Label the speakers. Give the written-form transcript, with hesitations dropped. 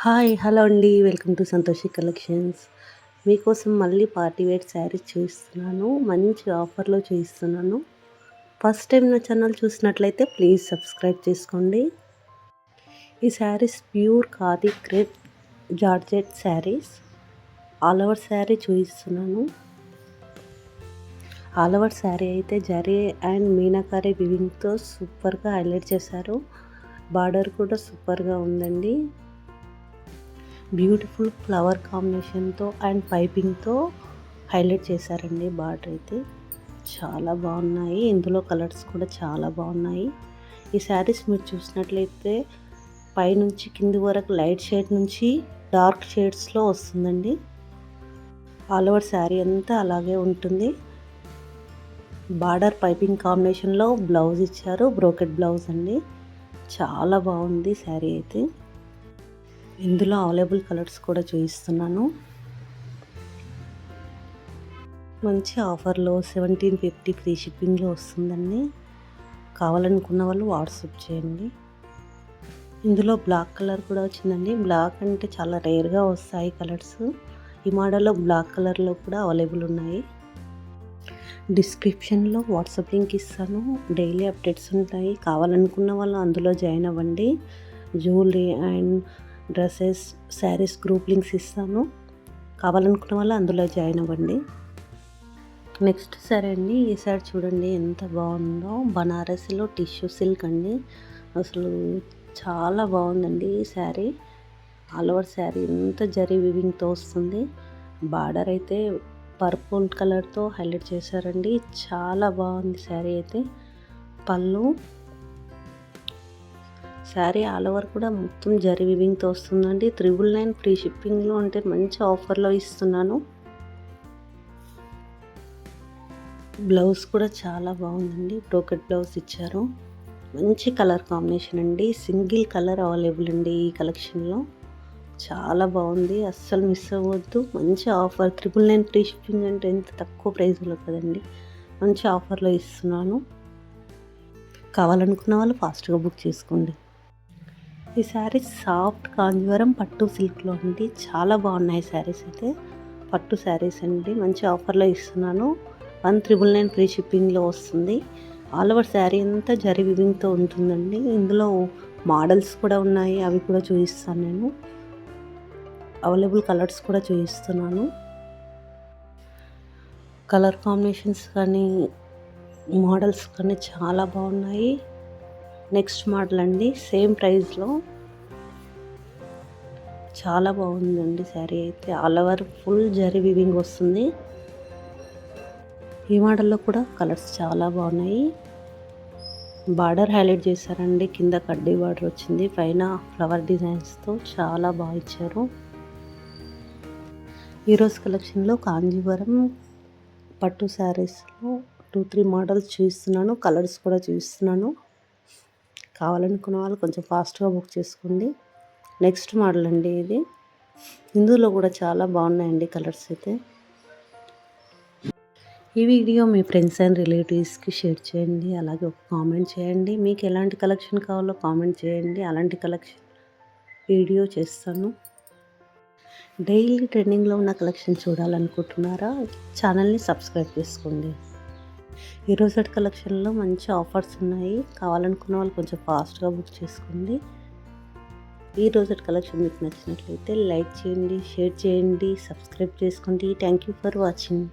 Speaker 1: Hi hello అండి, welcome to Santoshi collections. మీకోసం మళ్ళీ పార్టీ వేర్ శారీస్ చూపిస్తున్నాను. మంచి ఆఫర్లో చూపిస్తున్నాను. ఫస్ట్ టైం నా ఛానల్ చూసినట్లయితే ప్లీజ్ సబ్స్క్రైబ్ చేసుకోండి. ఈ saris pure khadi crepe georgette saris. All over sari చూపిస్తున్నాను. ఆల్ ఓవర్ శారీ అయితే జరీ అండ్ మీనాకారి వివింగ్తో సూపర్గా హైలైట్ చేశారు. బార్డర్ కూడా సూపర్గా ఉందండి. బ్యూటిఫుల్ ఫ్లవర్ కాంబినేషన్తో అండ్ పైపింగ్తో హైలైట్ చేశారండి. బార్డర్ అయితే చాలా బాగున్నాయి. ఇందులో కలర్స్ కూడా చాలా బాగున్నాయి. ఈ శారీస్ మీరు చూసినట్లయితే పైనుంచి కింది వరకు లైట్ షేడ్ నుంచి డార్క్ షేడ్స్లో వస్తుందండి. ఆల్ ఓవర్ శారీ అంతా అలాగే ఉంటుంది. బార్డర్ పైపింగ్ కాంబినేషన్లో బ్లౌజ్ ఇచ్చారు. బ్రోకెట్ బ్లౌజ్ అండి. చాలా బాగుంది శారీ అయితే. ఇందులో అవైలబుల్ కలర్స్ కూడా చూపిస్తున్నాను. మంచి ఆఫర్లో 1750 ఫ్రీ షిప్పింగ్లో వస్తుందండి. కావాలనుకున్న వాళ్ళు వాట్సాప్ చేయండి. ఇందులో బ్లాక్ కలర్ కూడా వచ్చిందండి. బ్లాక్ అంటే చాలా రేర్గా వస్తాయి కలర్స్. ఈ మోడల్లో బ్లాక్ కలర్లో కూడా అవైలబుల్ ఉన్నాయి. డిస్క్రిప్షన్లో వాట్సాప్ లింక్ ఇస్తాను. డైలీ అప్డేట్స్ ఉంటాయి. కావాలనుకున్న వాళ్ళు అందులో జాయిన్ అవ్వండి. Jewellery and dresses saris group links ఇస్తాను. కావాలనుకున్న వాళ్ళు అందులో జాయిన్ అవ్వండి. నెక్స్ట్ సారీ అండి. ఈ సారీ చూడండి ఎంత బాగుందో. బనారస్లో టిష్యూ సిల్క్ అండి. అసలు చాలా బాగుందండి ఈ శారీ. ఆల్ ఓవర్ శారీ ఎంత జరీ వివింగ్తో వస్తుంది. బార్డర్ అయితే పర్పుల్ కలర్తో హైలైట్ చేశారండి. చాలా బాగుంది శారీ అయితే. పళ్ళు శారీ ఆల్ ఓవర్ కూడా మొత్తం జరీ వివింగ్తో వస్తుందండి. 999 ఫ్రీ షిప్పింగ్లో అంటే మంచి ఆఫర్లో ఇస్తున్నాను. బ్లౌజ్ కూడా చాలా బాగుందండి. బ్రోకెట్ బ్లౌజ్ ఇచ్చారు. మంచి కలర్ కాంబినేషన్ అండి. సింగిల్ కలర్ అవైలబుల్ అండి ఈ కలెక్షన్లో. చాలా బాగుంది. అస్సలు మిస్ అవ్వద్దు. మంచి ఆఫర్. 999 ఫ్రీ షిప్పింగ్ అంటే ఎంత తక్కువ ప్రైస్లో కదండి. మంచి ఆఫర్లో ఇస్తున్నాను. కావాలనుకున్న వాళ్ళు ఫాస్ట్గా బుక్ చేసుకోండి. ఈ శారీస్ సాఫ్ట్ కాంజీవరం పట్టు సిల్క్లో అండి. చాలా బాగున్నాయి శారీస్ అయితే. పట్టు శారీస్ అండి. మంచి ఆఫర్లో ఇస్తున్నాను. 1999 ఫ్రీ షిప్పింగ్లో వస్తుంది. ఆల్ ఓవర్ శారీ అంతా జరీ వివింగ్తో ఉంటుందండి. ఇందులో మోడల్స్ కూడా ఉన్నాయి. అవి కూడా చూపిస్తాను నేను. అవైలబుల్ కలర్స్ కూడా చూపిస్తున్నాను. కలర్ కాంబినేషన్స్ కానీ మోడల్స్ కానీ చాలా బాగున్నాయి. నెక్స్ట్ మోడల్ అండి. సేమ్ ప్రైస్లో చాలా బాగుందండి శారీ అయితే. All over full zari weaving వస్తుంది. ఈ మోడల్లో కూడా కలర్స్ చాలా బాగున్నాయి. బార్డర్ హైలైట్ చేశారండి. కింద కడ్డీ బార్డర్ వచ్చింది. పైన ఫ్లవర్ డిజైన్స్తో చాలా బాగా ఇచ్చారు. ఈరోజు కలెక్షన్లో కాంజీవరం పట్టు శారీస్లో 2-3 మోడల్స్ చూపిస్తున్నాను. కలర్స్ కూడా చూపిస్తున్నాను. కావాలనుకున్న వాళ్ళు కొంచెం ఫాస్ట్గా బుక్ చేసుకోండి. నెక్స్ట్ మోడల్ అండి ఇది. ఇందులో కూడా చాలా బాగున్నాయండి కలర్స్ అయితే. ఈ వీడియో మీ ఫ్రెండ్స్ అండ్ రిలేటివ్స్కి షేర్ చేయండి. అలాగే ఒక కామెంట్ చేయండి. మీకు ఎలాంటి కలెక్షన్ కావాలో కామెంట్ చేయండి. అలాంటి కలెక్షన్ వీడియో చేస్తాను. డైలీ ట్రెండింగ్లో ఉన్న కలెక్షన్ చూడాలనుకుంటున్నారా? ఛానల్ని సబ్స్క్రైబ్ చేసుకోండి. ఈరోజు కలెక్షన్లో మంచి ఆఫర్స్ ఉన్నాయి. కావాలనుకున్న వాళ్ళు కొంచెం ఫాస్ట్గా బుక్ చేసుకోండి. ఈరోజు కలెక్షన్ మీకు నచ్చినట్లయితే లైక్ చేయండి, షేర్ చేయండి, సబ్స్క్రైబ్ చేసుకోండి. Thank you for watching.